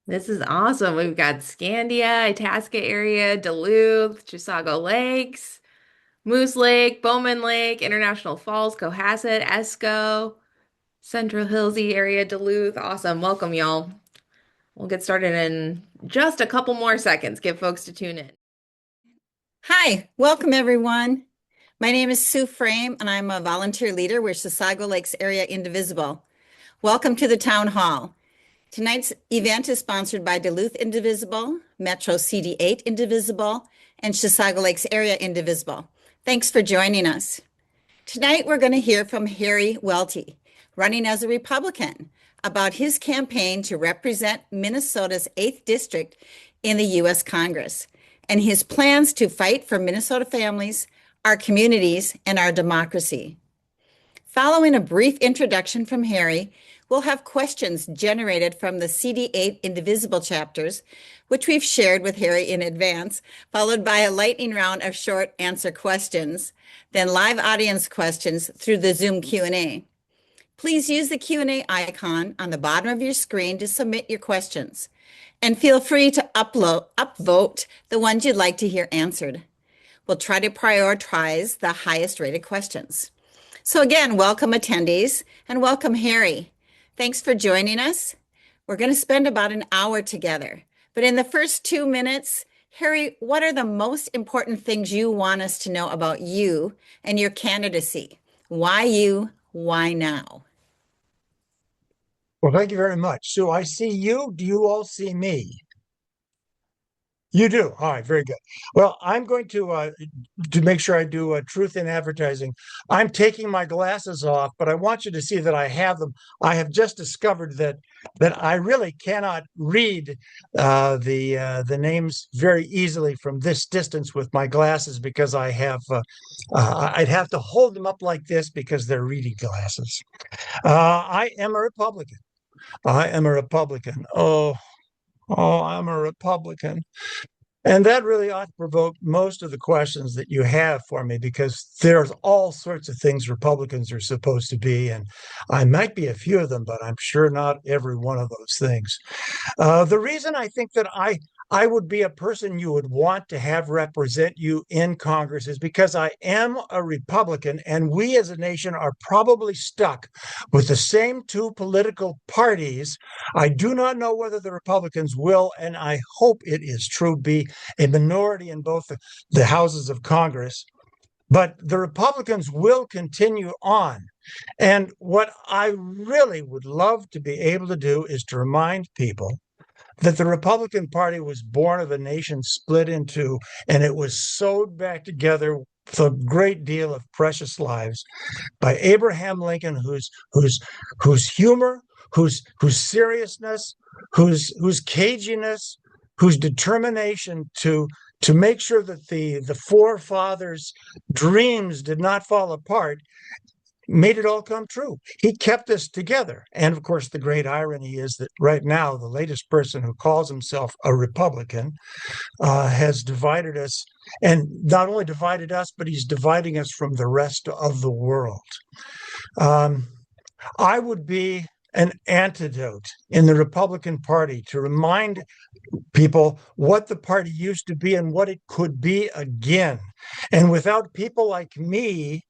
This is awesome. We've got Scandia, Itasca area, Duluth, Chisago Lakes, Moose Lake, Bowman Lake, International Falls, Cohasset, Esco, Central Hillsy area, Duluth. Awesome. Welcome, y'all. We'll get started in just a couple more seconds. Get folks to tune in. Hi, welcome everyone. My name is Sue Frame and I'm a volunteer leader with Chisago Lakes Area Indivisible. Welcome to the town hall. Tonight's event is sponsored by Duluth Indivisible, Metro CD8 Indivisible, and Chisago Lakes Area Indivisible. Thanks for joining us. Tonight we're going to hear from Harry Welty, running as a Republican, about his campaign to represent Minnesota's 8th District in the U.S. Congress, and his plans to fight for Minnesota families, our communities, and our democracy. Following a brief introduction from Harry, we'll have questions generated from the CD8 Indivisible chapters, which we've shared with Harry in advance, followed by a lightning round of short answer questions, then live audience questions through the Zoom Q&A. Please use the Q&A icon on the bottom of your screen to submit your questions, and feel free to upvote the ones you'd like to hear answered. We'll try to prioritize the highest rated questions. So again, welcome attendees and welcome Harry. Thanks for joining us. We're going to spend about an hour together, but in the first 2 minutes, Harry, what are the most important things you want us to know about you and your candidacy? Why you? Why now? Well, thank you very much. So I see you. Do you all see me? You do. All right, very good. Well, I'm going to make sure I do truth in advertising. I'm taking my glasses off, but I want you to see that I have them. I have just discovered that I really cannot read the names very easily from this distance with my glasses because I'd have to hold them up like this because they're reading glasses. I am a Republican. I am a Republican. Oh, I'm a Republican. And that really ought to provoke most of the questions that you have for me, because there's all sorts of things Republicans are supposed to be. And I might be a few of them, but I'm sure not every one of those things. The reason I think that I would be a person you would want to have represent you in Congress is because I am a Republican, and we as a nation are probably stuck with the same two political parties. I do not know whether the Republicans will, and I hope it is true, be a minority in both the houses of Congress. But the Republicans will continue on. And what I really would love to be able to do is to remind people that the Republican Party was born of a nation split in two, and it was sewed back together with a great deal of precious lives by Abraham Lincoln, whose humor, whose seriousness, whose caginess, whose determination to make sure that the forefathers' dreams did not fall apart, made it all come true. He kept us together. And of course, the great irony is that right now, the latest person who calls himself a Republican has divided us, and not only divided us, but he's dividing us from the rest of the world. I would be an antidote in the Republican Party to remind people what the party used to be and what it could be again. And without people like me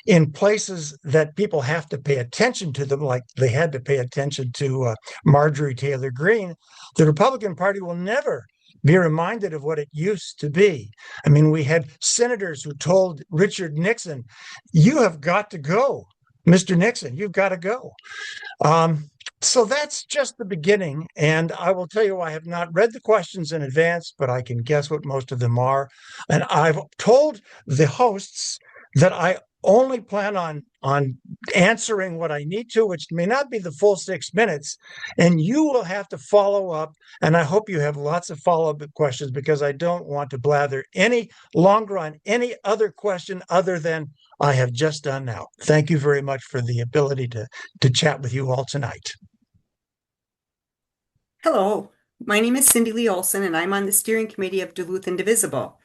in places that people have to pay attention to them, like they had to pay attention to Marjorie Taylor Greene, the Republican Party will never be reminded of what it used to be. I mean, we had senators who told Richard Nixon, "You have got to go. Mr. Nixon, you've got to go." So that's just the beginning. And I will tell you, I have not read the questions in advance, but I can guess what most of them are. And I've told the hosts that I only plan on answering what I need to, which may not be the full 6 minutes. And you will have to follow up. And I hope you have lots of follow-up questions, because I don't want to blather any longer on any other question other than I have just done now. Thank you very much for the ability to chat with you all tonight. Hello, my name is Cindy Lee Olson, and I'm on the steering committee of Duluth Indivisible.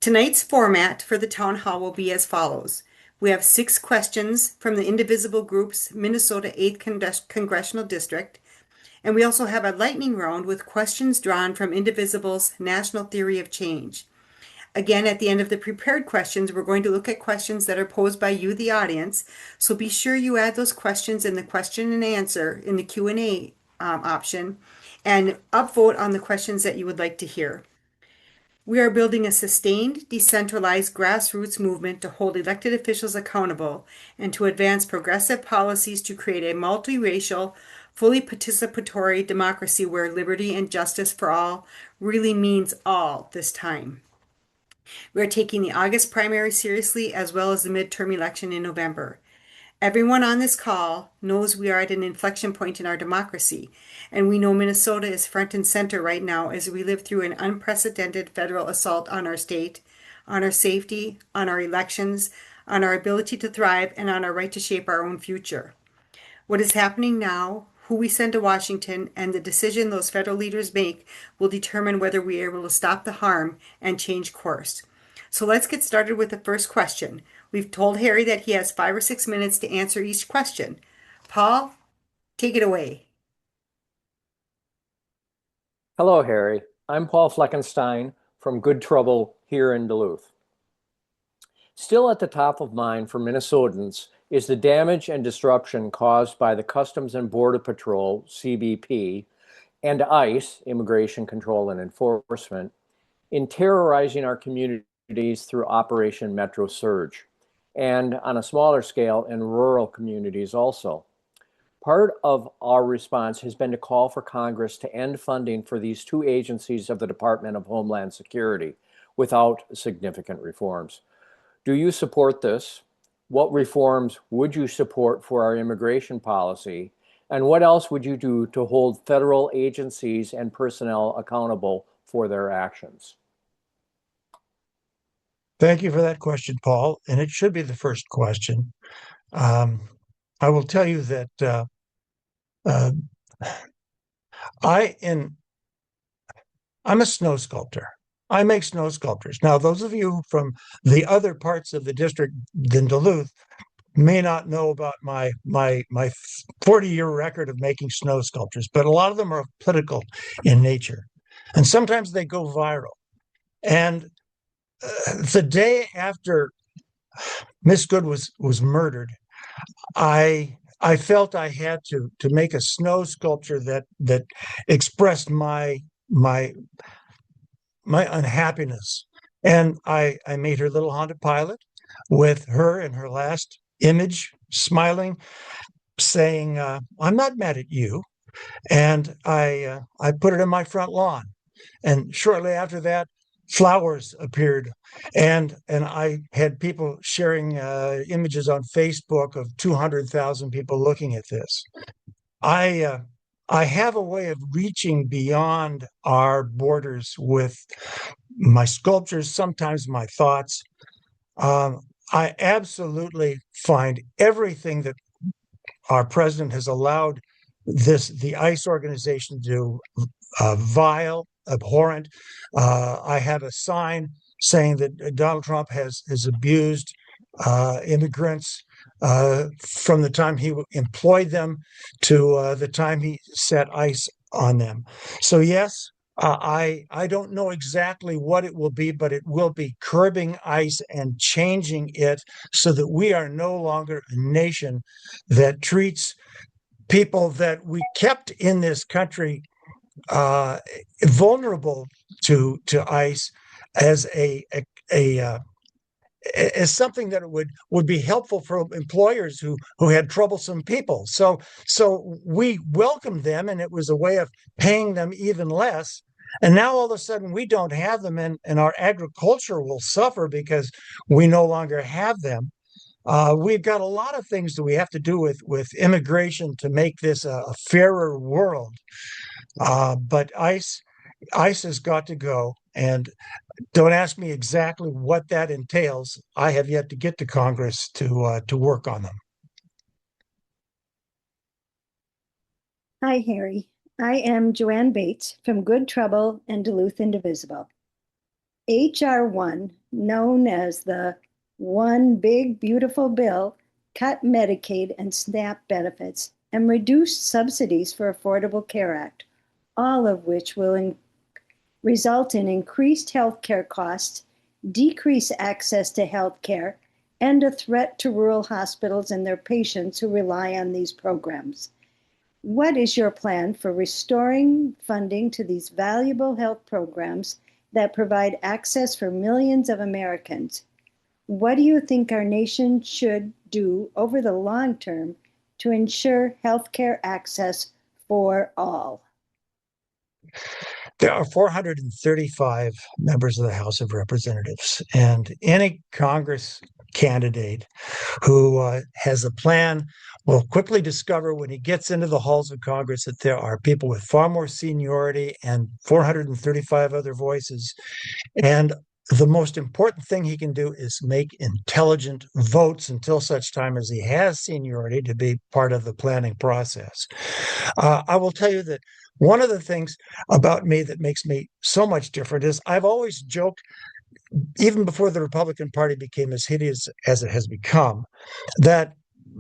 Tonight's format for the town hall will be as follows. We have 6 questions from the Indivisible Group's Minnesota 8th Congressional District, And we also have a lightning round with questions drawn from Indivisible's National Theory of Change. Again, at the end of the prepared questions, we're going to look at questions that are posed by you, the audience. So be sure you add those questions in the question and answer in the Q&A option and upvote on the questions that you would like to hear. We are building a sustained, decentralized grassroots movement to hold elected officials accountable and to advance progressive policies to create a multiracial, fully participatory democracy where liberty and justice for all really means all this time. We are taking the August primary seriously as well as the midterm election in November. Everyone on this call knows we are at an inflection point in our democracy, and we know Minnesota is front and center right now as we live through an unprecedented federal assault on our state, on our safety, on our elections, on our ability to thrive, and on our right to shape our own future. What is happening now, who we send to Washington, and the decision those federal leaders make will determine whether we are able to stop the harm and change course. So let's get started with the first question. We've told Harry that he has 5 or 6 minutes to answer each question. Paul, take it away. Hello, Harry. I'm Paul Fleckenstein from Good Trouble here in Duluth. Still at the top of mind for Minnesotans is the damage and disruption caused by the Customs and Border Patrol, CBP, and ICE, Immigration Control and Enforcement, in terrorizing our communities through Operation Metro Surge, and on a smaller scale in rural communities also. Part of our response has been to call for Congress to end funding for these two agencies of the Department of Homeland Security without significant reforms. Do you support this? What reforms would you support for our immigration policy? And what else would you do to hold federal agencies and personnel accountable for their actions? Thank you for that question, Paul. And it should be the first question. I will tell you that uh, I'm a snow sculptor. I make snow sculptures. Now, those of you from the other parts of the district than Duluth may not know about my 40-year record of making snow sculptures, but a lot of them are political in nature, and sometimes they go viral. And the day after Miss Good was murdered, I felt I had to make a snow sculpture that expressed my unhappiness. And I made her little Honda Pilot with her in her last image, smiling, saying, "I'm not mad at you." And I put it in my front lawn. And shortly after that, flowers appeared, and I had people sharing images on Facebook of 200,000 people looking at this. I I have a way of reaching beyond our borders with my sculptures, sometimes my thoughts. Um, I absolutely find everything that our president has allowed the ICE organization to do vile, abhorrent. I have a sign saying that Donald Trump has abused immigrants from the time he employed them to the time he set ICE on them. So yes, I don't know exactly what it will be, but it will be curbing ICE and changing it so that we are no longer a nation that treats people that we kept in this country vulnerable to ICE as as something that would be helpful for employers who had troublesome people. So we welcomed them, and it was a way of paying them even less. And now all of a sudden we don't have them, and our agriculture will suffer because we no longer have them. We've got a lot of things that we have to do with immigration to make this a fairer world. But ICE has got to go. And don't ask me exactly what that entails. I have yet to get to Congress to work on them. Hi, Harry. I am Joanne Bates from Good Trouble and Duluth Indivisible. H.R. 1, known as the One Big Beautiful Bill, cut Medicaid and SNAP benefits and reduced subsidies for Affordable Care Act, all of which will result in increased healthcare costs, decrease access to healthcare, and a threat to rural hospitals and their patients who rely on these programs. What is your plan for restoring funding to these valuable health programs that provide access for millions of Americans? What do you think our nation should do over the long term to ensure healthcare access for all? There are 435 members of the House of Representatives, and any Congress candidate who has a plan will quickly discover when he gets into the halls of Congress that there are people with far more seniority and 435 other voices. And the most important thing he can do is make intelligent votes until such time as he has seniority to be part of the planning process. I will tell you that one of the things about me that makes me so much different is I've always joked, even before the Republican Party became as hideous as it has become, that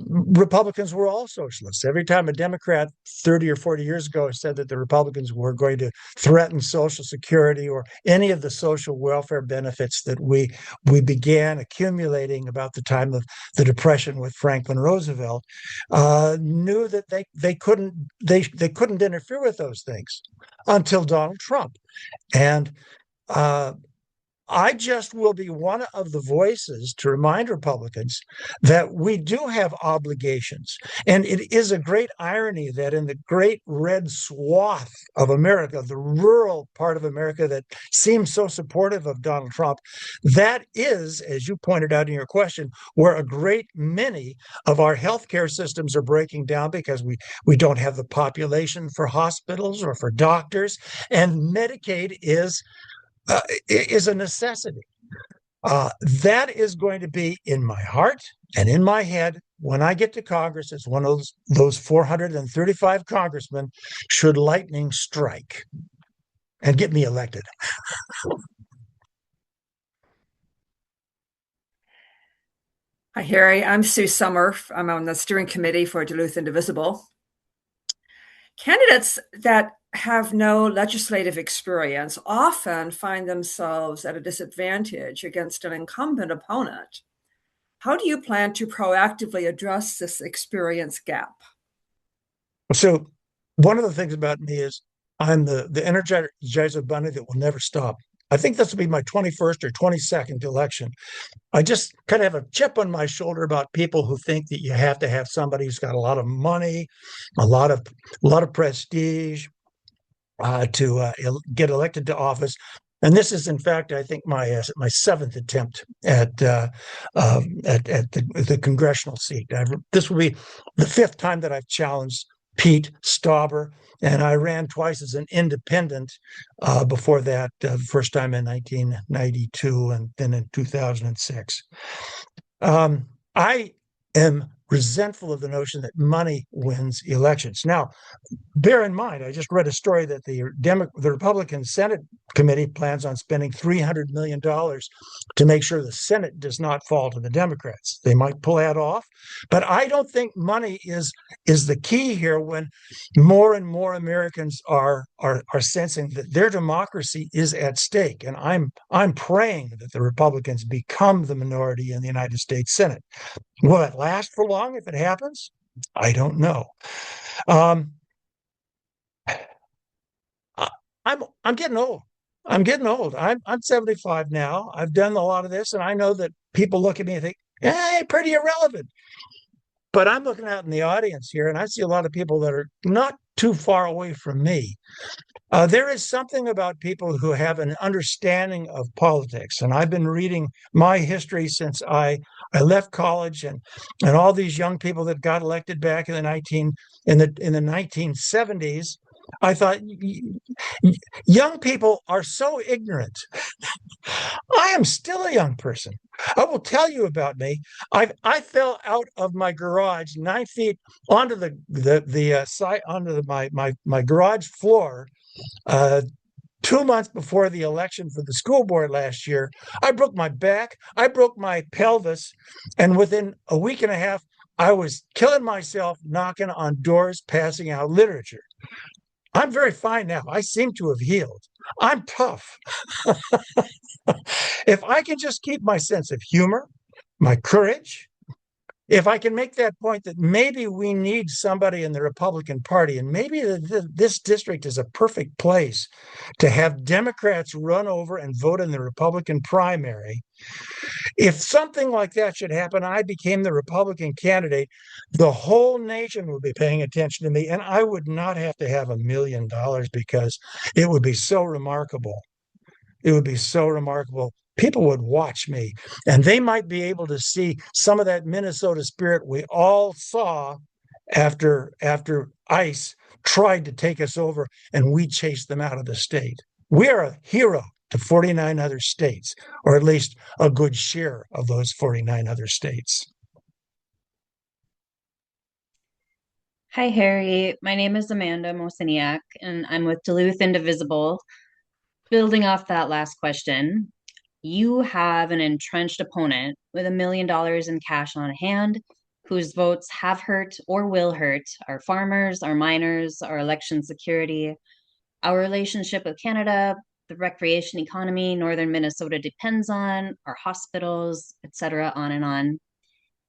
Republicans were all socialists. Every time a Democrat 30 or 40 years ago said that the Republicans were going to threaten Social Security or any of the social welfare benefits that we began accumulating about the time of the Depression with Franklin Roosevelt, knew that they couldn't interfere with those things until Donald Trump. And I just will be one of the voices to remind Republicans that we do have obligations. And it is a great irony that in the great red swath of America, the rural part of America that seems so supportive of Donald Trump, that is, as you pointed out in your question, where a great many of our healthcare systems are breaking down because we don't have the population for hospitals or for doctors. And Medicaid is a necessity. That is going to be in my heart and in my head when I get to Congress as one of those 435 congressmen, should lightning strike and get me elected. Hi, Harry. I'm Sue Summer. I'm on the steering committee for Duluth Indivisible. Candidates that have no legislative experience often find themselves at a disadvantage against an incumbent opponent. How do you plan to proactively address this experience gap? So one of the things about me is I'm the Energizer Bunny that will never stop. I think this will be my 21st or 22nd election. I just kind of have a chip on my shoulder about people who think that you have to have somebody who's got a lot of money, a lot of prestige, to get elected to office. And this is, in fact, I think my seventh attempt at the congressional seat. This will be the fifth time that I've challenged Pete Stauber, and I ran twice as an independent before that, first time in 1992 and then in 2006. I am resentful of the notion that money wins elections. Now, bear in mind, I just read a story that the Republican Senate committee plans on spending $300 million to make sure the Senate does not fall to the Democrats. They might pull that off, but I don't think money is the key here when more and more Americans are sensing that their democracy is at stake. And I'm praying that the Republicans become the minority in the United States Senate. Will it last for long if it happens? I don't know. I'm getting old. I'm getting old. I'm 75 now. I've done a lot of this, and I know that people look at me and think, "Hey, pretty irrelevant." But I'm looking out in the audience here, and I see a lot of people that are not too far away from me. There is something about people who have an understanding of politics, and I've been reading my history since I left college, and all these young people that got elected back in the 1970s. I thought young people are so ignorant. I am still a young person. I will tell you about me. I fell out of my garage 9 feet onto the site onto my garage floor 2 months before the election for the school board last year. I broke my back, I broke my pelvis, and within a week and a half, I was killing myself knocking on doors, passing out literature. I'm very fine now. I seem to have healed. I'm tough. If I can just keep my sense of humor, my courage, if I can make that point that maybe we need somebody in the Republican Party, and maybe this district is a perfect place to have Democrats run over and vote in the Republican primary. If something like that should happen, I became the Republican candidate, the whole nation would be paying attention to me, and I would not have to have $1 million because it would be so remarkable. It would be so remarkable. People would watch me, and they might be able to see some of that Minnesota spirit we all saw after ICE tried to take us over and we chased them out of the state. We are a hero to 49 other states, or at least a good share of those 49 other states. Hi, Harry. My name is Amanda Mosiniak, and I'm with Duluth Indivisible. Building off that last question, you have an entrenched opponent with $1 million in cash on hand, whose votes have hurt or will hurt our farmers, our miners, our election security, our relationship with Canada, the recreation economy Northern Minnesota depends on, our hospitals, etc., on and on.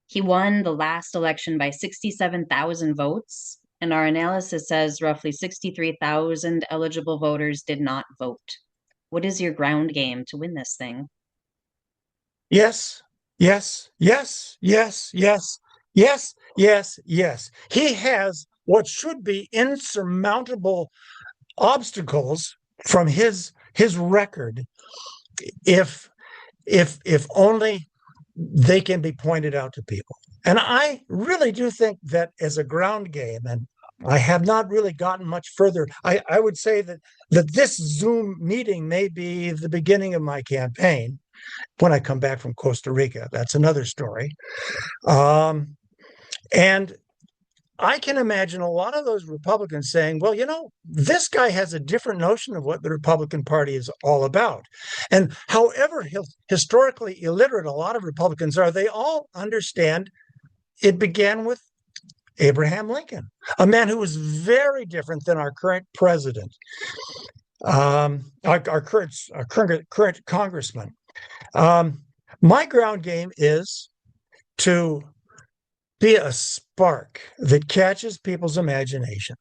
He won the last election by 67,000 votes, and our analysis says roughly 63,000 eligible voters did not vote. What is your ground game to win this thing? Yes, yes, yes, yes, yes, yes, yes, yes. He has what should be insurmountable obstacles from his record if if only they can be pointed out to people. And I really do think that as a ground game, and I have not really gotten much further. I would say that this Zoom meeting may be the beginning of my campaign when I come back from Costa Rica. That's another story. And I can imagine a lot of those Republicans saying, well, this guy has a different notion of what the Republican Party is all about. And however historically illiterate a lot of Republicans are, they all understand it began with Abraham Lincoln, a man who was very different than our current president, our current congressman. My ground game is to be a spark that catches people's imagination.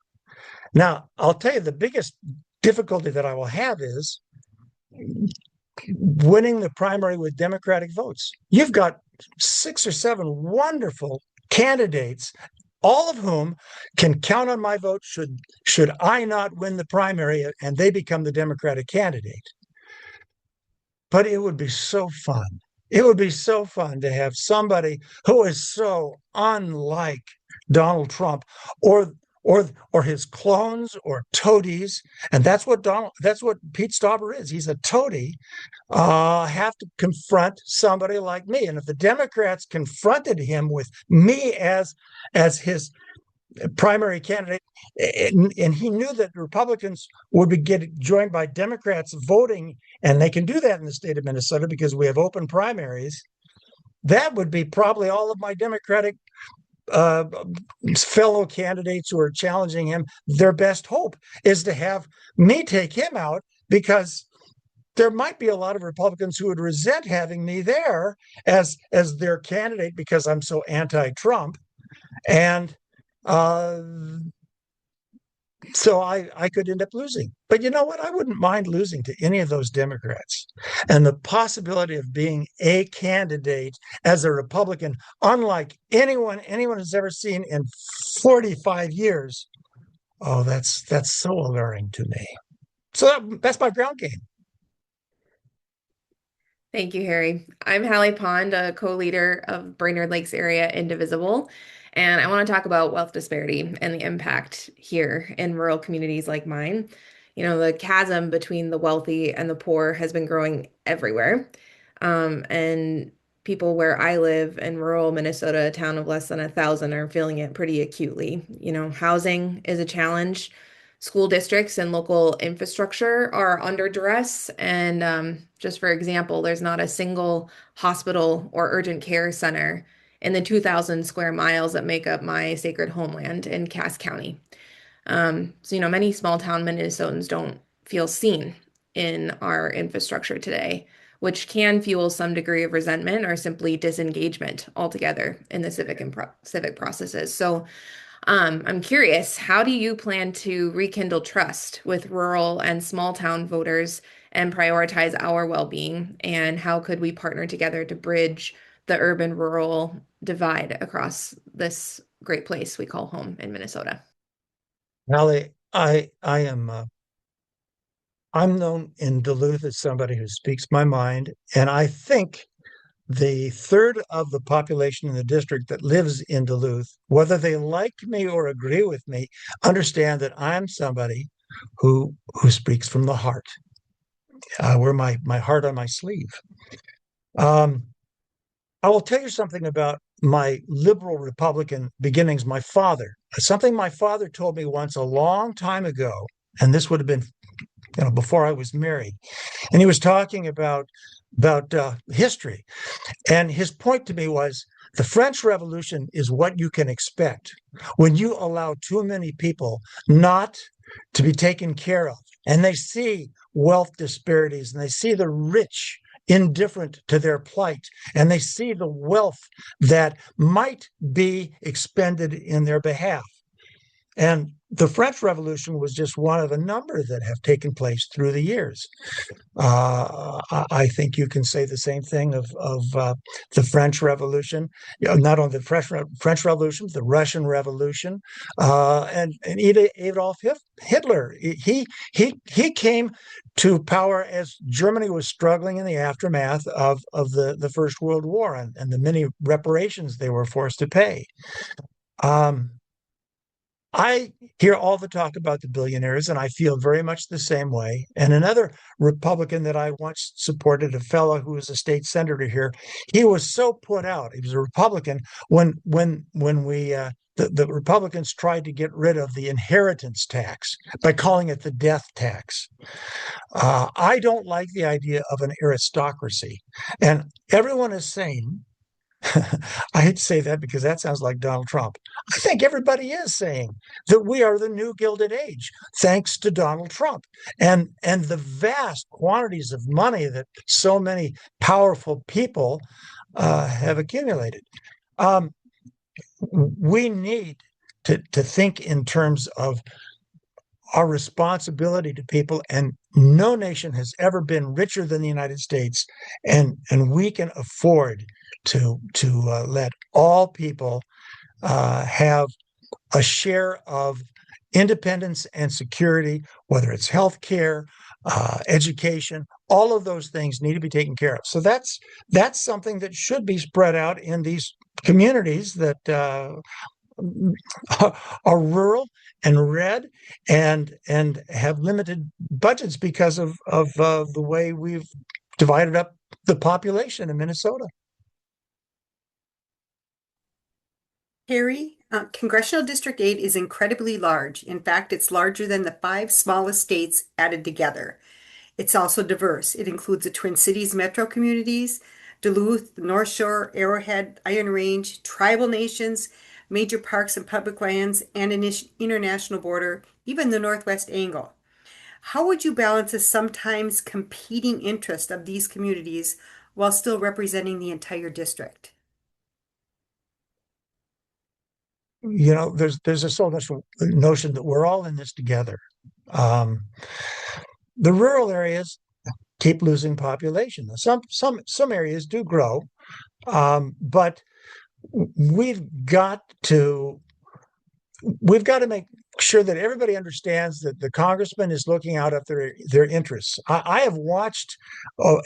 Now, I'll tell you, the biggest difficulty that I will have is winning the primary with Democratic votes. You've got 6 or 7 wonderful candidates, all of whom can count on my vote should I not win the primary and they become the Democratic candidate. But it would be so fun. It would be so fun to have somebody who is so unlike Donald Trump or his clones or toadies, and that's what Pete Stauber is. He's a toady. Have to confront somebody like me, and if the Democrats confronted him with me as his primary candidate, and he knew that Republicans would be joined by Democrats voting, and they can do that in the state of Minnesota because we have open primaries. That would be probably all of my Democratic fellow candidates who are challenging him. Their best hope is to have me take him out, because there might be a lot of Republicans who would resent having me there as their candidate because I'm so anti-Trump. And so I could end up losing. But you know what? I wouldn't mind losing to any of those Democrats. And the possibility of being a candidate as a Republican, unlike anyone has ever seen in 45 years, oh, that's so alluring to me. So that's my ground game. Thank you, Harry. I'm Hallie Pond, a co-leader of Brainerd Lakes Area Indivisible, and I want to talk about wealth disparity and the impact here in rural communities like mine. The chasm between the wealthy and the poor has been growing everywhere. And people where I live in rural Minnesota, a town of less than 1,000, are feeling it pretty acutely. Housing is a challenge. School districts and local infrastructure are under duress. And just for example, there's not a single hospital or urgent care center in the 2,000 square miles that make up my sacred homeland in Cass County. So, many small town Minnesotans don't feel seen in our infrastructure today, which can fuel some degree of resentment or simply disengagement altogether in the civic processes. So, I'm curious, how do you plan to rekindle trust with rural and small town voters and prioritize our well-being? And how could we partner together to bridge the urban-rural divide across this great place we call home in Minnesota? Allie, I'm known in Duluth as somebody who speaks my mind, and I think the third of the population in the district that lives in Duluth, whether they like me or agree with me, understand that I'm somebody who speaks from the heart. Wear my heart on my sleeve. Um, I will tell you something about my liberal Republican beginnings. Something my father told me once a long time ago, and this would have been, before I was married, and he was talking about history, and his point to me was the French Revolution is what you can expect when you allow too many people not to be taken care of, and they see wealth disparities, and they see the rich indifferent to their plight, and they see the wealth that might be expended in their behalf. And the French Revolution was just one of a number that have taken place through the years. I think you can say the same thing of the French Revolution, not only the French Revolution, the Russian Revolution, and Adolf Hitler. He came to power as Germany was struggling in the aftermath of the First World War and the many reparations they were forced to pay. I hear all the talk about the billionaires, and I feel very much the same way. And another Republican that I once supported, a fellow who was a state senator here, he was so put out. He was a Republican when the Republicans tried to get rid of the inheritance tax by calling it the death tax. I don't like the idea of an aristocracy, and everyone is saying. I hate to say that because that sounds like Donald Trump. I think everybody is saying that we are the new Gilded Age, thanks to Donald Trump and the vast quantities of money that so many powerful people have accumulated. Um, we need to think in terms of our responsibility to people, and no nation has ever been richer than the United States, and we can afford to let all people have a share of independence and security, whether it's healthcare, education. All of those things need to be taken care of. So that's something that should be spread out in these communities that are rural and red and have limited budgets because of the way we've divided up the population in Minnesota. Harry, Congressional District 8 is incredibly large. In fact, it's larger than the 5 smallest states added together. It's also diverse. It includes the Twin Cities metro communities, Duluth, the North Shore, Arrowhead, Iron Range, tribal nations, major parks and public lands, and an international border, even the Northwest Angle. How would you balance the sometimes competing interests of these communities while still representing the entire district? There's a so much notion that we're all in this together. The rural areas keep losing population. Some areas do grow, but we've got to make sure that everybody understands that the congressman is looking out at their interests. I have watched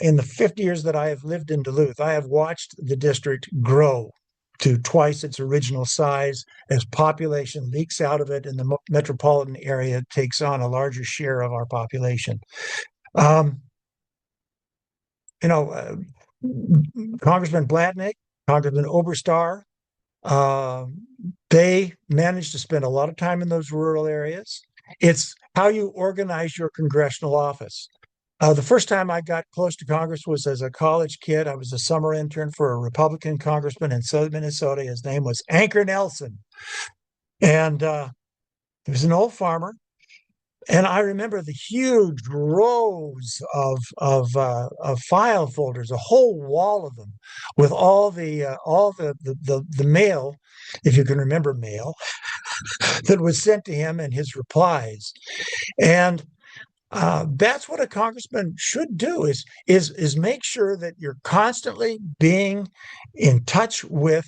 in the 50 years that I have lived in Duluth, I have watched the district grow to twice its original size as population leaks out of it and the metropolitan area takes on a larger share of our population. Congressman Blatnick, Congressman Oberstar, they managed to spend a lot of time in those rural areas. It's how you organize your congressional office. The first time I got close to Congress was as a college kid. I was a summer intern for a Republican congressman in southern Minnesota. His name was Anchor Nelson. And he was an old farmer. And I remember the huge rows of file folders, a whole wall of them, with all the mail, if you can remember mail, that was sent to him and his replies. And that's what a congressman should do is make sure that you're constantly being in touch with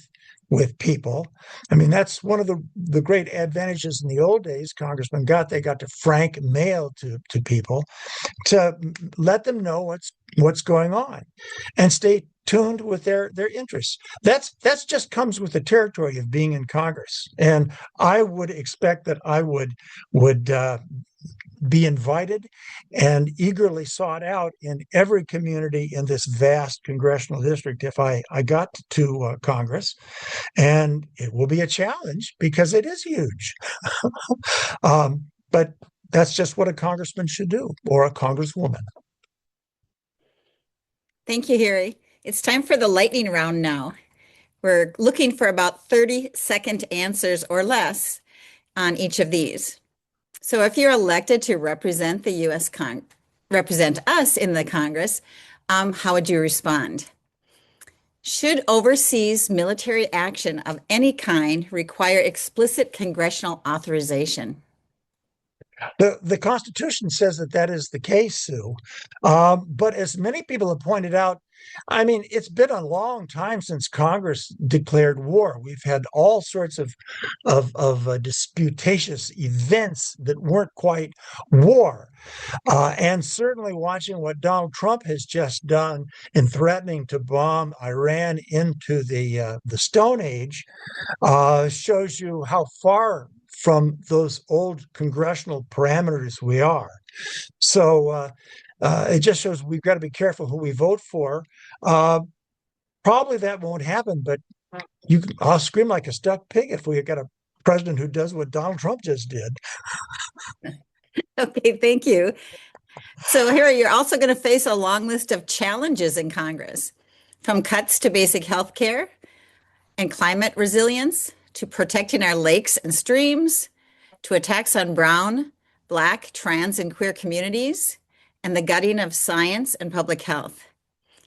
people. I mean, that's one of the great advantages in the old days congressmen got. They got to frank mail to people to let them know what's going on and stay tuned with their interests. That's just comes with the territory of being in Congress. And I would expect that I would be invited and eagerly sought out in every community in this vast congressional district if I got to Congress. And it will be a challenge because it is huge. But that's just what a congressman should do, or a congresswoman. Thank you, Harry. It's time for the lightning round now. We're looking for about 30-second answers or less on each of these. So if you're elected to represent the U.S. represent us in the Congress, how would you respond? Should overseas military action of any kind require explicit congressional authorization? The Constitution says that is the case, Sue. But as many people have pointed out, I mean, it's been a long time since Congress declared war. We've had all sorts of disputatious events that weren't quite war. And certainly watching what Donald Trump has just done in threatening to bomb Iran into the Stone Age shows you how far from those old congressional parameters we are. So it just shows we've got to be careful who we vote for. Probably that won't happen, but I'll scream like a stuck pig if we got a president who does what Donald Trump just did. Okay, thank you. So Harry, you're also going to face a long list of challenges in Congress, from cuts to basic health care and climate resilience, to protecting our lakes and streams, to attacks on brown, Black, trans, and queer communities, and the gutting of science and public health.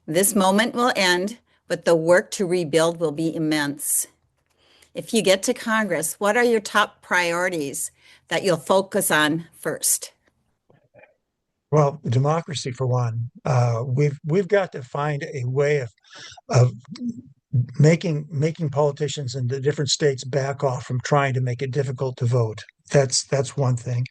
This moment will end, but the work to rebuild will be immense. If you get to Congress, what are your top priorities that you'll focus on first? Well, democracy for one. We've got to find a way of making politicians in the different states back off from trying to make it difficult to vote. That's one thing.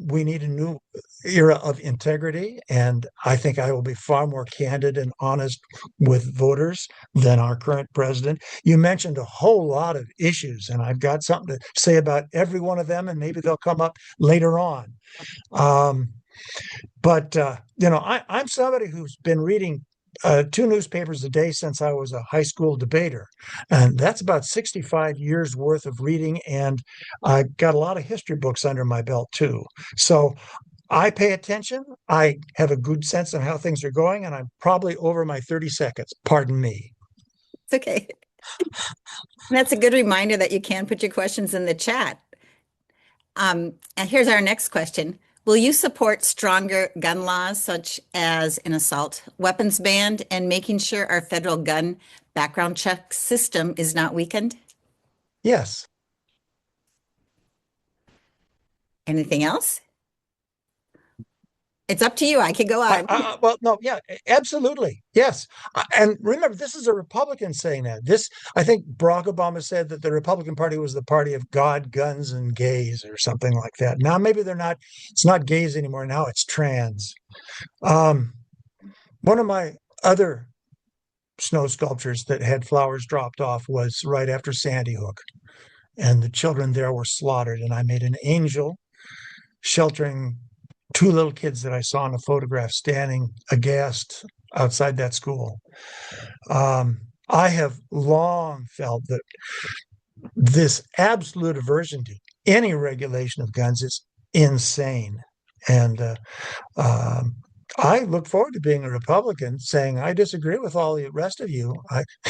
We need a new era of integrity, and I think I will be far more candid and honest with voters than our current president. You mentioned a whole lot of issues, and I've got something to say about every one of them, and maybe they'll come up later on. But I'm somebody who's been reading 2 newspapers a day since I was a high school debater. And that's about 65 years worth of reading. And I got a lot of history books under my belt too. So I pay attention. I have a good sense of how things are going. And I'm probably over my 30 seconds. Pardon me. It's okay. That's a good reminder that you can put your questions in the chat. And here's our next question. Will you support stronger gun laws, such as an assault weapons ban, and making sure our federal gun background check system is not weakened? Yes. Anything else? It's up to you. I could go on. Well, no, yeah, absolutely. Yes. And remember, this is a Republican saying that. I think Barack Obama said that the Republican Party was the party of God, guns, and gays or something like that. Now, maybe it's not gays anymore. Now it's trans. One of my other snow sculptures that had flowers dropped off was right after Sandy Hook. And the children there were slaughtered. And I made an angel sheltering 2 little kids that I saw in a photograph standing aghast outside that school. I have long felt that this absolute aversion to any regulation of guns is insane. And I look forward to being a Republican, saying I disagree with all the rest of you.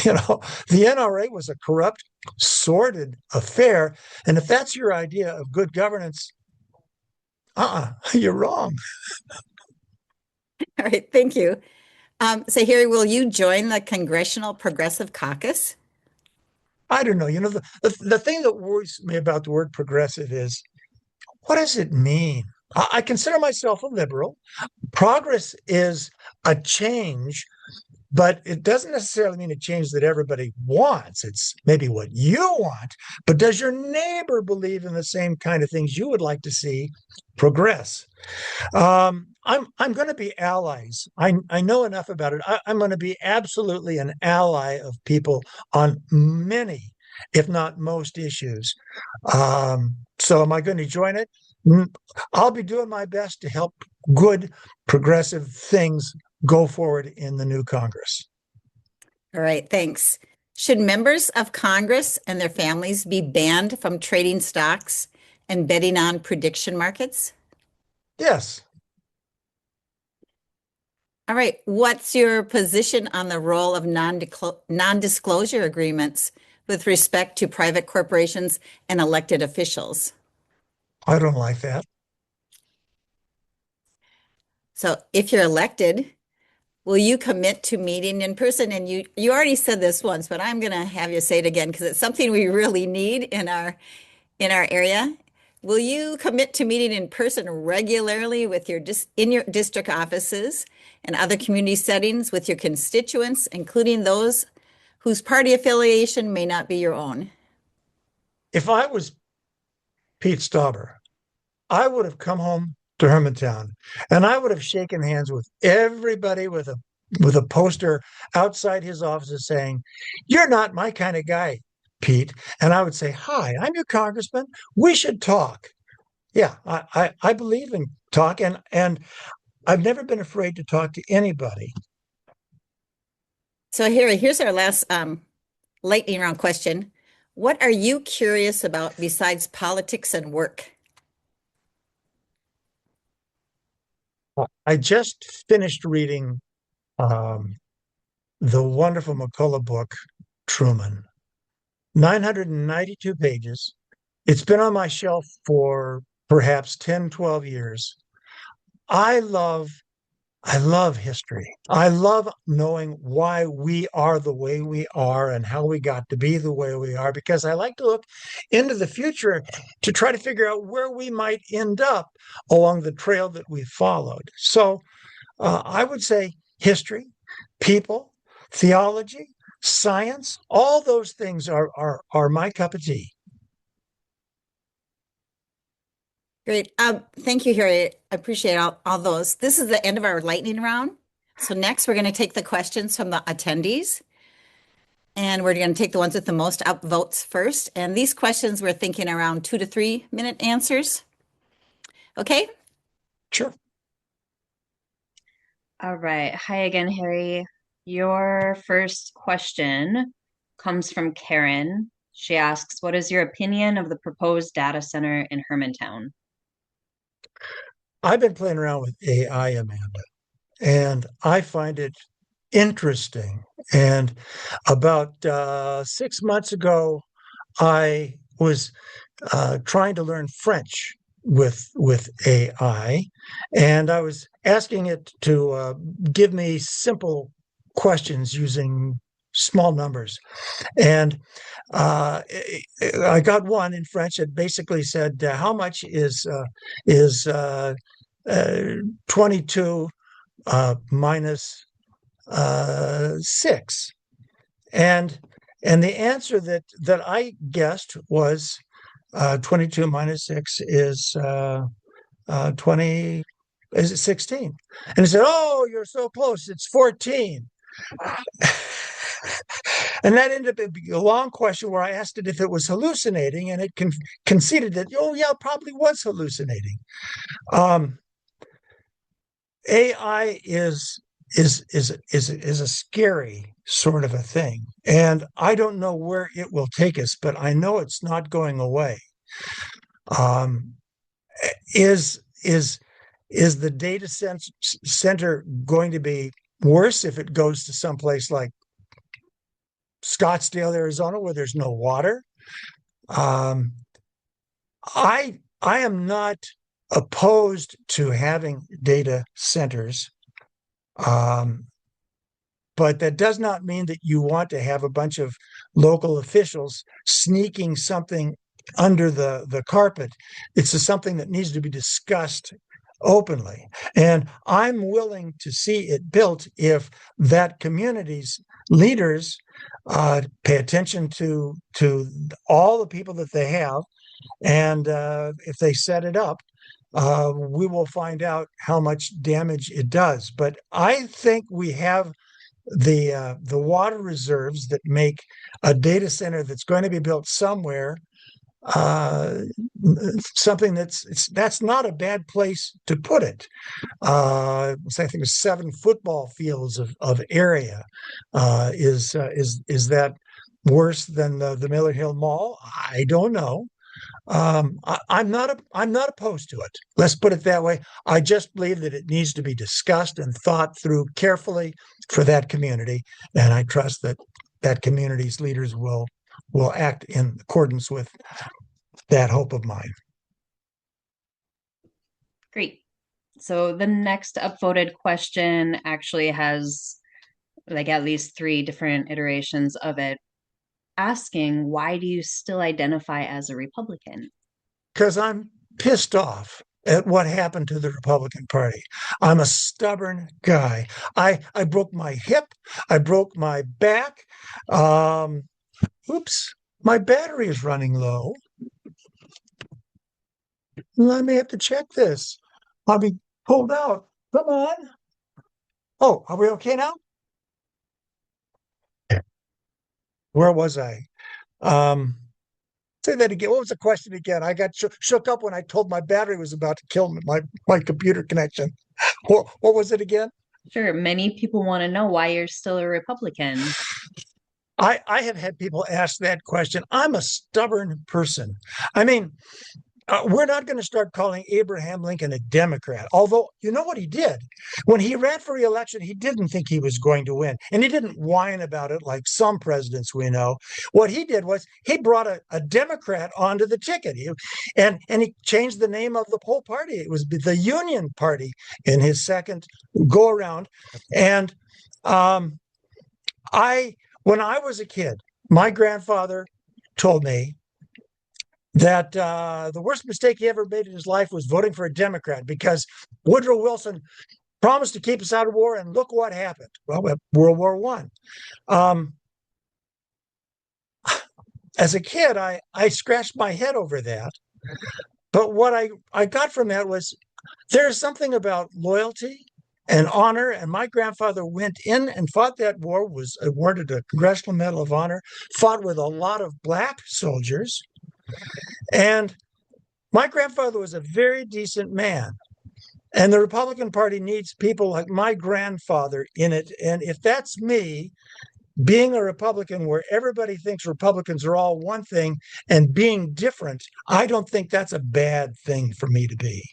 The NRA was a corrupt, sordid affair, and if that's your idea of good governance, you're wrong. All right, thank you. So Harry, will you join the Congressional Progressive Caucus? I don't know. The thing that worries me about the word progressive is, what does it mean? I consider myself a liberal. Progress is a change, but it doesn't necessarily mean a change that everybody wants. It's maybe what you want, but does your neighbor believe in the same kind of things you would like to see progress? I'm going to be allies. I know enough about it. I'm going to be absolutely an ally of people on many, if not most, issues. So am I going to join it? I'll be doing my best to help good progressive things go forward in the new Congress. All right, thanks. Should members of Congress and their families be banned from trading stocks and betting on prediction markets? Yes. All right, what's your position on the role of non-disclosure agreements with respect to private corporations and elected officials? I don't like that. So if you're elected, will you commit to meeting in person? And you already said this once, but I'm going to have you say it again because it's something we really need in our area. Will you commit to meeting in person regularly with in your district offices and other community settings with your constituents, including those whose party affiliation may not be your own? If I was Pete Stauber, I would have come home to Hermantown and I would have shaken hands with everybody with a poster outside his office saying, "You're not my kind of guy, Pete." And I would say, "Hi, I'm your congressman. We should talk." Yeah, I believe in talk, and I've never been afraid to talk to anybody. So here's our last lightning round question. What are you curious about besides politics and work? I just finished reading the wonderful McCullough book, Truman, 992 pages. It's been on my shelf for perhaps 10, 12 years. I love history. I love knowing why we are the way we are and how we got to be the way we are, because I like to look into the future to try to figure out where we might end up along the trail that we followed. So I would say history, people, theology, science, all those things are my cup of tea. Great. Thank you, Harry. I appreciate all those. This is the end of our lightning round. So next, we're going to take the questions from the attendees. And we're going to take the ones with the most upvotes first. And these questions, we're thinking around 2 to 3 minute answers. Okay? Sure. All right. Hi again, Harry. Your first question comes from Karen. She asks, what is your opinion of the proposed data center in Hermantown? I've been playing around with AI, Amanda, and I find it interesting. And about 6 months ago, I was trying to learn French with AI, and I was asking it to give me simple questions using small numbers. And I got one in French that basically said, "How much is 22 minus 6?" And the answer that I guessed was 22 minus 6 is 20, is it 16? And he said, "Oh, you're so close. It's 14." And that ended up being a long question where I asked it if it was hallucinating, and it conceded that, oh yeah, it probably was hallucinating. AI is a scary sort of a thing, and I don't know where it will take us, but I know it's not going away. Is is the center going to be worse if it goes to someplace like Scottsdale, Arizona, where there's no water? Um, I am not opposed to having data centers, but that does not mean that you want to have a bunch of local officials sneaking something under the carpet. It's something that needs to be discussed openly. And I'm willing to see it built if that community's leaders pay attention to all the people that they have. And if they set it up, we will find out how much damage it does. But I think we have the water reserves that make a data center that's going to be built somewhere something that's not a bad place to put it. So I think it's 7 football fields of area. Is that worse than the Miller Hill Mall? I don't know. I'm not opposed to it. Let's put it that way. I just believe that it needs to be discussed and thought through carefully for that community, and I trust that that community's leaders will act in accordance with that hope of mine. Great. So the next upvoted question actually has like at least 3 different iterations of it, asking, why do you still identify as a Republican? Because I'm pissed off at what happened to the Republican Party. I'm a stubborn guy. I broke my hip. I broke my back. Oops, my battery is running low. I may have to check this. I'll be pulled out. Come on. Oh, are we okay now? Where was I? Say that again. What was the question again? I got shook up when I told my battery was about to kill my computer connection. What was it again? Sure. Many people want to know why you're still a Republican. I have had people ask that question. I'm a stubborn person. I mean, we're not going to start calling Abraham Lincoln a Democrat. Although, you know what he did? When he ran for re-election, he didn't think he was going to win. And he didn't whine about it like some presidents we know. What he did was he brought a Democrat onto the ticket. And he changed the name of the whole party. It was the Union Party in his second go around. And when I was a kid, my grandfather told me that the worst mistake he ever made in his life was voting for a Democrat, because Woodrow Wilson promised to keep us out of war, and look what happened. Well, World War I. As a kid, I scratched my head over that. But what I got from that was there's something about loyalty and honor. And my grandfather went in and fought that war, was awarded a Congressional Medal of Honor, fought with a lot of Black soldiers. And my grandfather was a very decent man. And the Republican Party needs people like my grandfather in it. And if that's me, being a Republican where everybody thinks Republicans are all one thing and being different, I don't think that's a bad thing for me to be.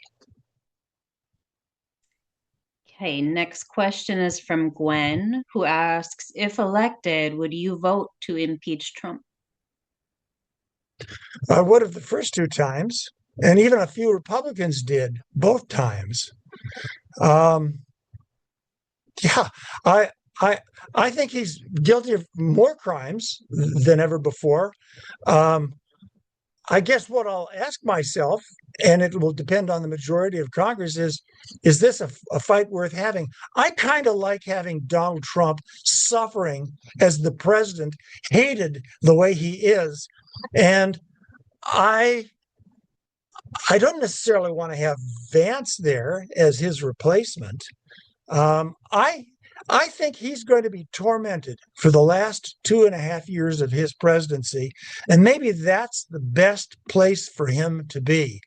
Okay, next question is from Gwen, who asks, if elected, would you vote to impeach Trump? I would have the first 2 times, and even a few Republicans did both times. Yeah, I think he's guilty of more crimes than ever before. I guess what I'll ask myself, and it will depend on the majority of Congress, is this a fight worth having? I kind of like having Donald Trump suffering as the president, hated the way he is. And I don't necessarily want to have Vance there as his replacement. I think he's going to be tormented for the last 2.5 years of his presidency, and maybe that's the best place for him to be.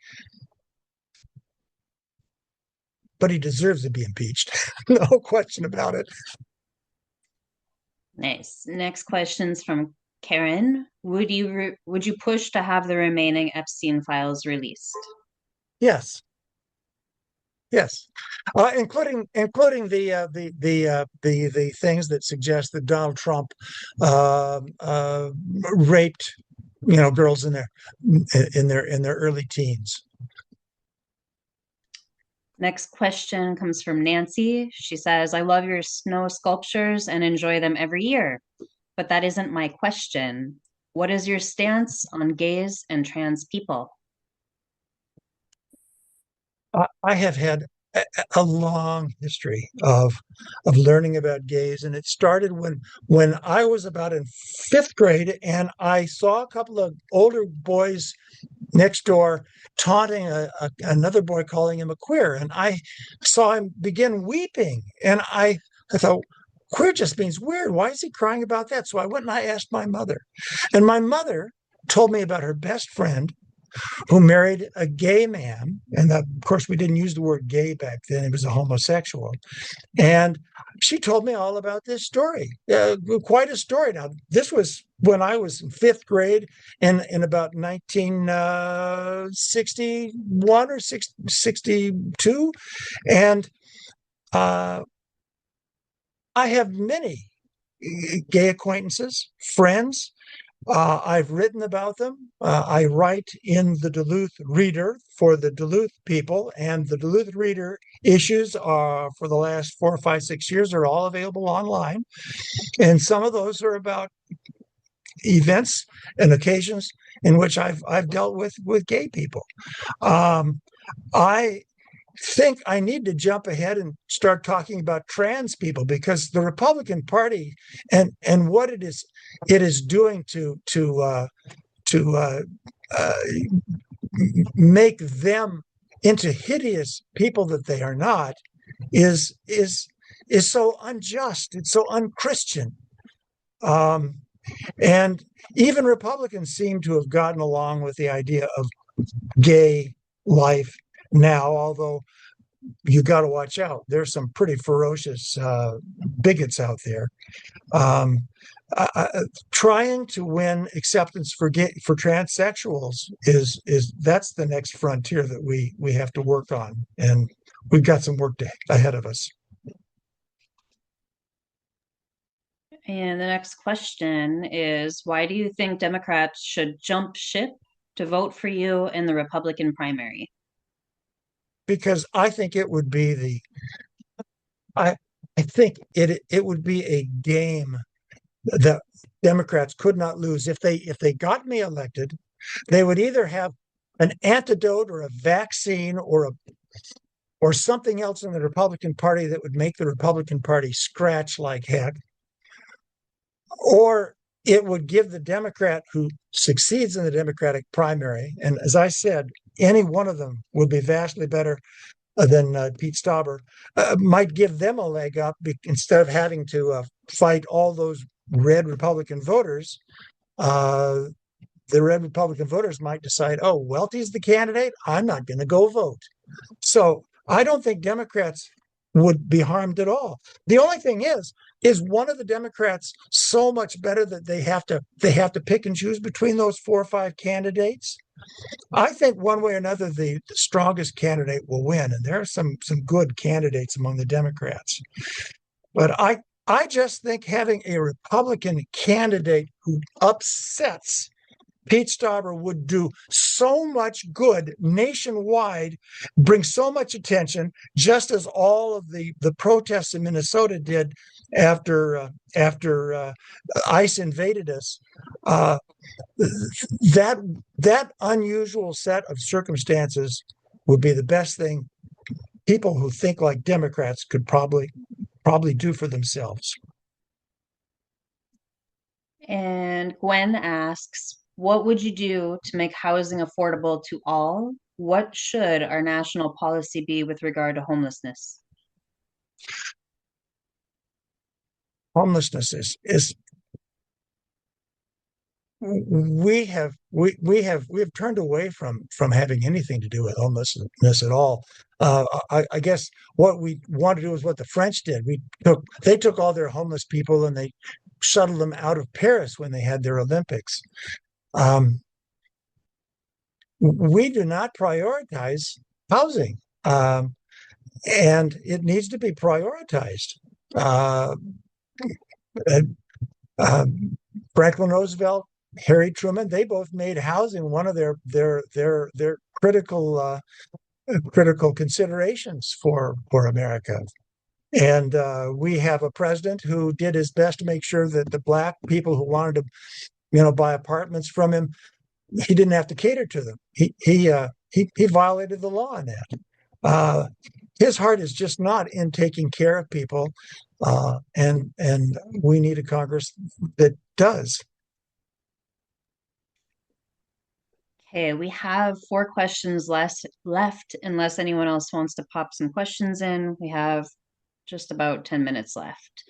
But he deserves to be impeached. No question about it. Nice. Next question's from Karen. Would you push to have the remaining Epstein files released? Yes. Yes, including the things that suggest that Donald Trump raped, girls in their early teens. Next question comes from Nancy. She says, I love your snow sculptures and enjoy them every year, but that isn't my question. What is your stance on gays and trans people? I have had a long history of learning about gays, and it started when I was about in fifth grade, and I saw a couple of older boys next door taunting another boy, calling him a queer, and I saw him begin weeping, and I thought, queer just means weird. Why is he crying about that? So I went and I asked my mother, and my mother told me about her best friend who married a gay man. And of course, we didn't use the word gay back then. He was a homosexual. And she told me all about this story, quite a story. Now, this was when I was in fifth grade in about 1961 or 62. And I have many gay acquaintances, friends. I've written about them. I write in the Duluth Reader for the Duluth people, and the Duluth Reader issues are for the last 4 or 5, 6 years are all available online. And some of those are about events and occasions in which I've dealt with gay people. I think I need to jump ahead and start talking about trans people, because the Republican Party and what it is doing to make them into hideous people that they are not is so unjust. It's so unchristian. And even Republicans seem to have gotten along with the idea of gay life now, although you got to watch out. There's some pretty ferocious bigots out there. Trying to win acceptance for transsexuals is that's the next frontier that we have to work on, and we've got some work ahead of us. And the next question is, why do you think Democrats should jump ship to vote for you in the Republican primary? Because I think it would be I think it would be a game that Democrats could not lose. If they got me elected, they would either have an antidote or a vaccine or something else in the Republican Party that would make the Republican Party scratch like heck, or it would give the Democrat who succeeds in the Democratic primary, and as I said, any one of them would be vastly better than Pete Stauber, might give them a leg up instead of having to fight all those red Republican voters. The red Republican voters might decide, oh, Welty's the candidate, I'm not going to go vote. So I don't think Democrats would be harmed at all. The only thing is one of the Democrats so much better that they have to pick and choose between those 4 or 5 candidates? I think one way or another, the strongest candidate will win, and there are some good candidates among the Democrats. But I just think having a Republican candidate who upsets Pete Stauber would do so much good nationwide, bring so much attention, just as all of the protests in Minnesota did after ICE invaded us. That unusual set of circumstances would be the best thing people who think like Democrats could probably do for themselves. And Gwen asks, what would you do to make housing affordable to all? What should our national policy be with regard to homelessness? Homelessness is we have turned away from having anything to do with homelessness at all. I guess what we want to do is what the French did. They took all their homeless people and they shuttled them out of Paris when they had their Olympics. We do not prioritize housing. and it needs to be prioritized. Uh, uh, Franklin Roosevelt, Harry Truman, they both made housing one of their critical considerations for America. And we have a president who did his best to make sure that the Black people who wanted to, buy apartments from him, he didn't have to cater to them. He violated the law on that. His heart is just not in taking care of people, and we need a Congress that does. Okay, we have 4 questions left, unless anyone else wants to pop some questions in. We have just about 10 minutes left.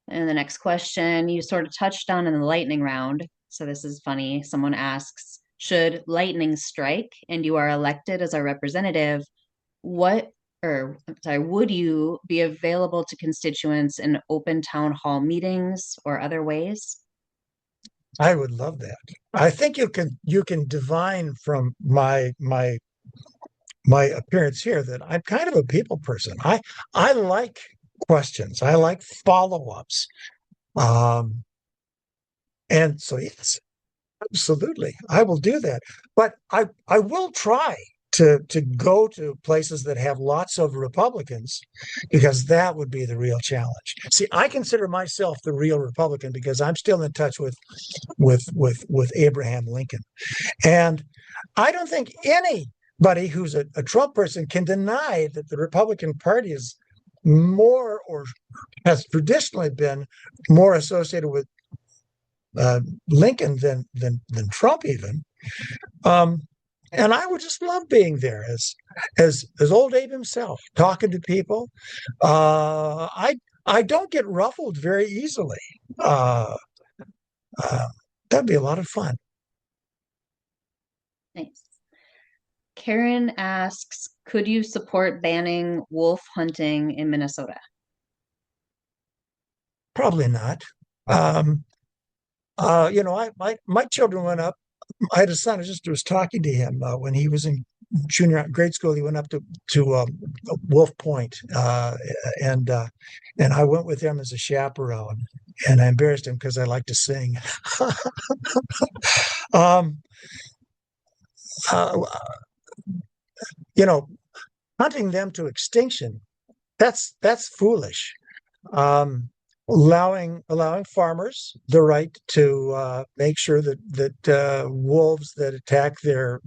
And the next question you sort of touched on in the lightning round. So this is funny. Someone asks, should lightning strike and you are elected as our representative, would you be available to constituents in open town hall meetings or other ways? I would love that. I think you can divine from my appearance here that I'm kind of a people person. I like questions. I like follow-ups. And so yes, absolutely, I will do that. But I will try to go to places that have lots of Republicans, because that would be the real challenge. See, I consider myself the real Republican because I'm still in touch with Abraham Lincoln. And I don't think anybody who's a Trump person can deny that the Republican Party is more, or has traditionally been more, associated with Lincoln than Trump even. And I would just love being there as old Abe himself, talking to people. I don't get ruffled very easily. Uh, that'd be a lot of fun. Nice. Karen asks, could you support banning wolf hunting in Minnesota? Probably not. My children went up. I had a son. I just was talking to him when he was in grade school. He went up to Wolf Point, and I went with him as a chaperone. And I embarrassed him because I like to sing. um, uh, Hunting them to extinction, that's foolish. Um, allowing farmers the right to make sure that wolves that attack their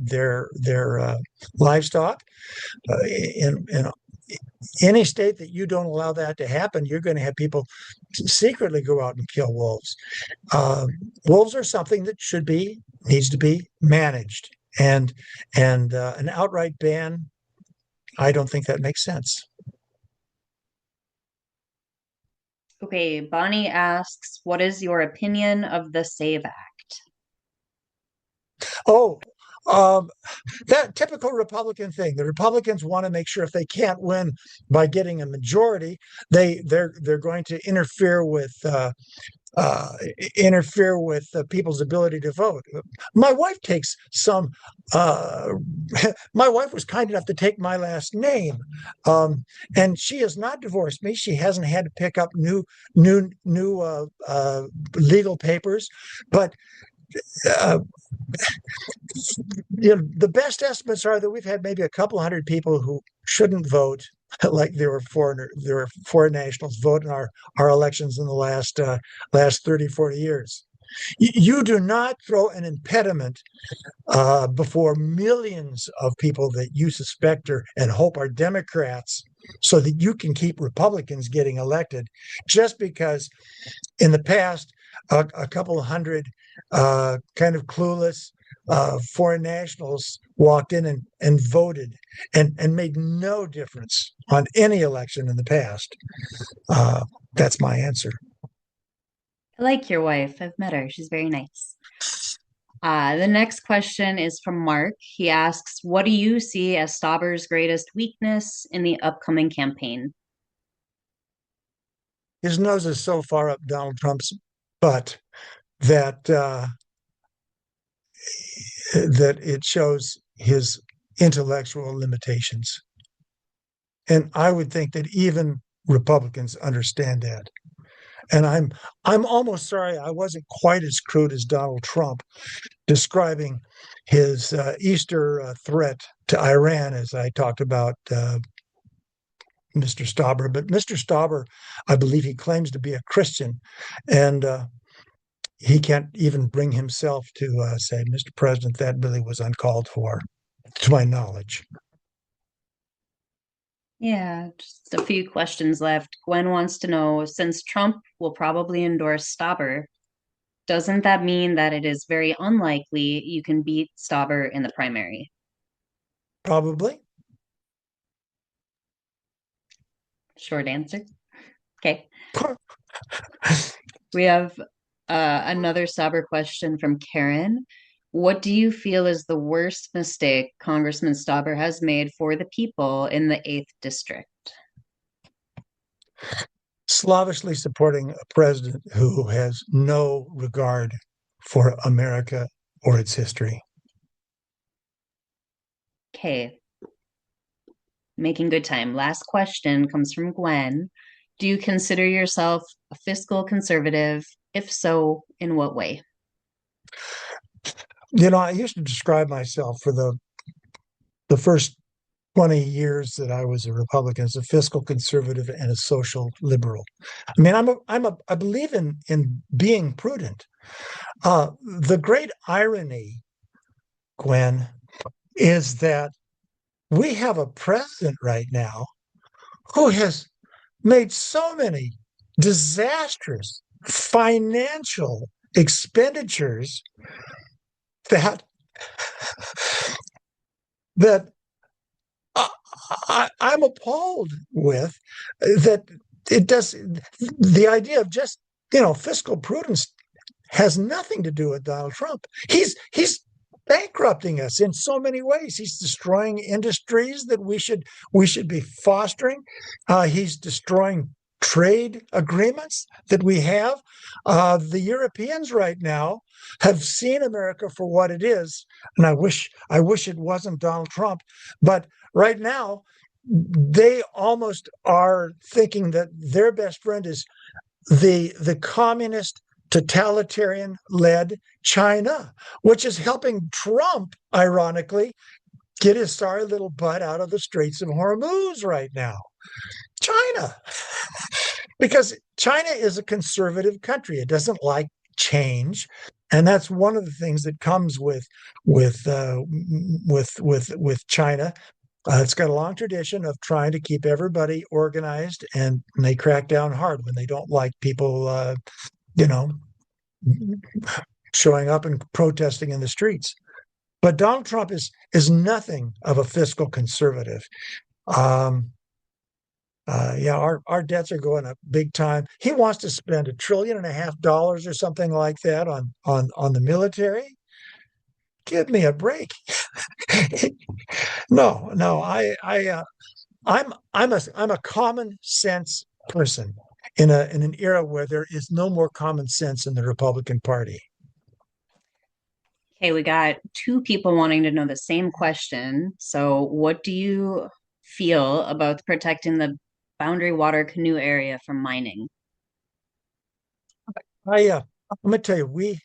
livestock, in any state that you don't allow that to happen, you're going to have people secretly go out and kill wolves. Wolves are something that needs to be managed, and an outright ban, I don't think that makes sense. Okay, Bonnie asks, what is your opinion of the SAVE Act? Oh, that typical Republican thing. The Republicans want to make sure if they can't win by getting a majority, they're going to interfere with people's ability to vote. My wife takes some. My wife was kind enough to take my last name, and she has not divorced me. She hasn't had to pick up new legal papers, but. The best estimates are that we've had maybe a couple hundred people who shouldn't vote, like there were foreign nationals vote in our elections in the last 30, 40 years. You do not throw an impediment before millions of people that you suspect and hope are Democrats, so that you can keep Republicans getting elected, just because in the past a couple of hundred kind of clueless foreign nationals walked in and voted and made no difference on any election in the past. That's my answer. I like your wife. I've met her. She's very nice. The next question is from Mark. He asks, what do you see as Stauber's greatest weakness in the upcoming campaign? His nose is so far up Donald Trump's butt that that it shows his intellectual limitations. And I would think that even Republicans understand that. And I'm almost sorry I wasn't quite as crude as Donald Trump describing his Easter threat to Iran as I talked about Mr. Stauber. But Mr. Stauber, I believe he claims to be a Christian, and he can't even bring himself to say, Mr. President, that really was uncalled for, to my knowledge. Yeah, just a few questions left. Gwen wants to know, since Trump will probably endorse Stauber, doesn't that mean that it is very unlikely you can beat Stauber in the primary? Probably. Short answer. Okay. We have another Stauber question from Karen. What do you feel is the worst mistake Congressman Stauber has made for the people in the 8th District? Slavishly supporting a president who has no regard for America or its history. Okay. Making good time. Last question comes from Gwen. Do you consider yourself a fiscal conservative? If so, in what way? You know, I used to describe myself for the first 20 years that I was a Republican as a fiscal conservative and a social liberal. I mean, I believe in being prudent. The great irony, Gwen, is that we have a president right now who has made so many disastrous financial expenditures that that I'm appalled with that. It does the idea of just fiscal prudence has nothing to do with Donald Trump. He's bankrupting us in so many ways. He's destroying industries that we should be fostering. He's destroying trade agreements that we have. The Europeans right now have seen America for what it is, and I wish it wasn't Donald Trump, but right now they almost are thinking that their best friend is the communist totalitarian led China, which is helping Trump, ironically, get his sorry little butt out of the Straits of Hormuz right now. China, because China is a conservative country. It doesn't like change, and that's one of the things that comes with China. It's got a long tradition of trying to keep everybody organized, and they crack down hard when they don't like people, showing up and protesting in the streets. But Donald Trump is nothing of a fiscal conservative. Our debts are going up big time. He wants to spend $1.5 trillion or something like that on the military. Give me a break. No, I'm a common sense person in an era where there is no more common sense in the Republican Party. Okay, we got two people wanting to know the same question. So, what do you feel about protecting the boundary water canoe area from mining? I'm gonna tell you,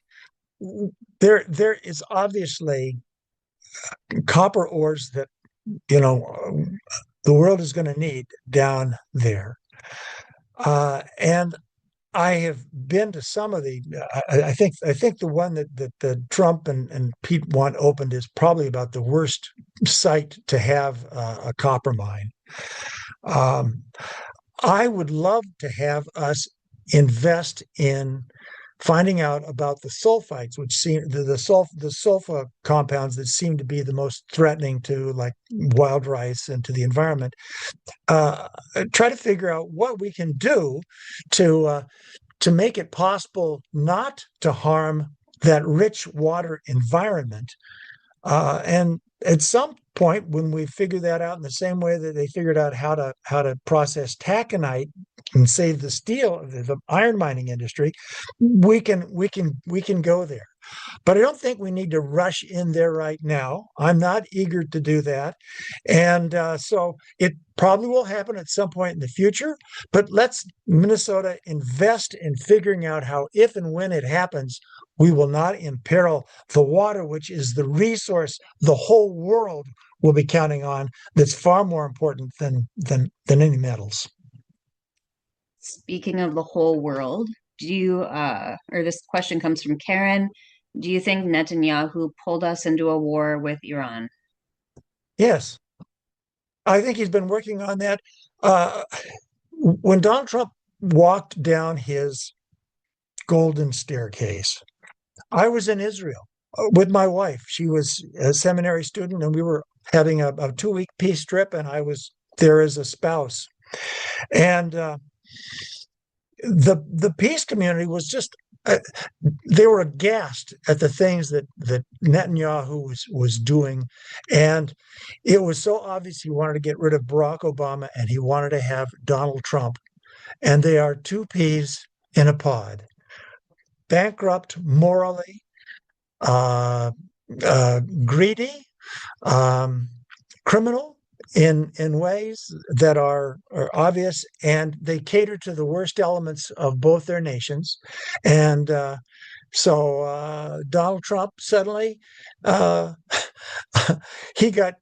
there is obviously copper ores that the world is going to need down there, and I have been to some of the. I think the one that Trump and Pete want opened is probably about the worst site to have a copper mine. I would love to have us invest in finding out about the sulfites, which seem the sulfa compounds that seem to be the most threatening to like wild rice and to the environment. Try to figure out what we can do to make it possible not to harm that rich water environment. And at some point, when we figure that out in the same way that they figured out how to process taconite and save the steel, the iron mining industry, we can go there. But I don't think we need to rush in there right now. I'm not eager to do that. And so it probably will happen at some point in the future. But let's Minnesota invest in figuring out how, if and when it happens, we will not imperil the water, which is the resource the whole world will be counting on. That's far more important than any metals. Speaking of the whole world, or this question comes from Karen, do you think Netanyahu pulled us into a war with Iran? Yes, I think he's been working on that. Uh, when Donald Trump walked down his golden staircase, I was in Israel with my wife. She was a seminary student, and we were having a 2-week peace trip, and I was there as a spouse. And the peace community was just they were aghast at the things that Netanyahu was doing, and it was so obvious he wanted to get rid of Barack Obama and he wanted to have Donald Trump, and they are two peas in a pod, bankrupt morally, uh, greedy, um, criminal in ways that are obvious, and they cater to the worst elements of both their nations. And so Donald Trump suddenly uh, he got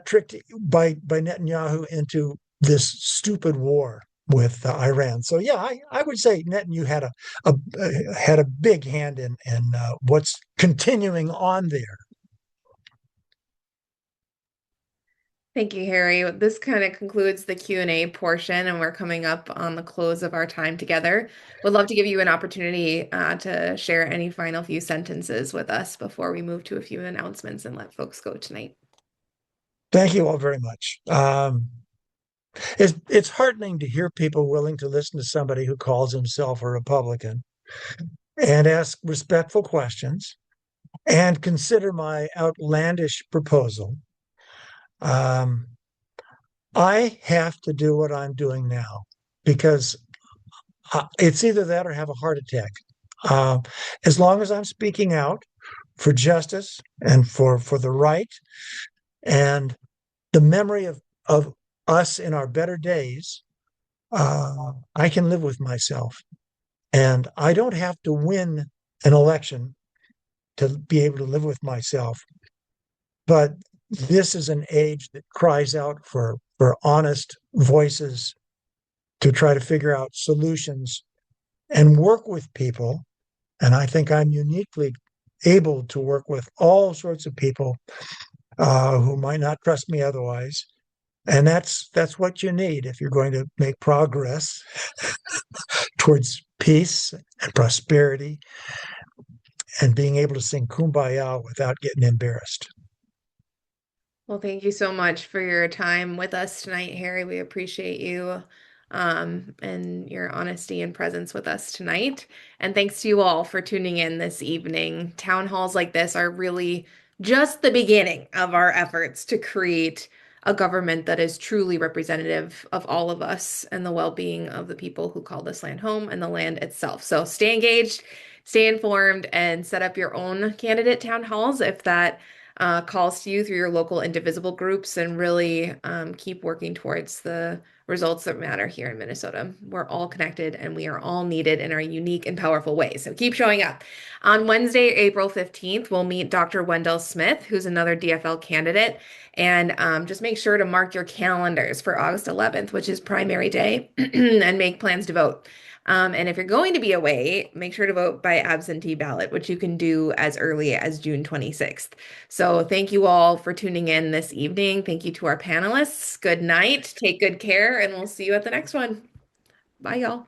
tricked by Netanyahu into this stupid war with Iran. So yeah, I would say Netanyahu had a big hand in what's continuing on there. Thank you, Harry. This kind of concludes the Q&A portion, and we're coming up on the close of our time together. Would love to give you an opportunity to share any final few sentences with us before we move to a few announcements and let folks go tonight. Thank you all very much. It's heartening to hear people willing to listen to somebody who calls himself a Republican and ask respectful questions and consider my outlandish proposal. I have to do what I'm doing now because it's either that or have a heart attack. As long as I'm speaking out for justice and for the right and the memory of us in our better days, I can live with myself. And I don't have to win an election to be able to live with myself. But this is an age that cries out for honest voices to try to figure out solutions and work with people. And I think I'm uniquely able to work with all sorts of people who might not trust me otherwise. And that's what you need if you're going to make progress towards peace and prosperity and being able to sing Kumbaya without getting embarrassed. Well, thank you so much for your time with us tonight, Harry. We appreciate you and your honesty and presence with us tonight. And thanks to you all for tuning in this evening. Town halls like this are really just the beginning of our efforts to create a government that is truly representative of all of us and the well-being of the people who call this land home and the land itself. So stay engaged, stay informed, and set up your own candidate town halls if that calls to you through your local indivisible groups, and really keep working towards the results that matter here in Minnesota. We're all connected and we are all needed in our unique and powerful ways. So keep showing up. On Wednesday, April 15th, we'll meet Dr. Wendell Smith, who's another DFL candidate. And just make sure to mark your calendars for August 11th, which is primary day, and make plans to vote. And if you're going to be away, make sure to vote by absentee ballot, which you can do as early as June 26th. So thank you all for tuning in this evening. Thank you to our panelists. Good night. Take good care, and we'll see you at the next one. Bye, y'all.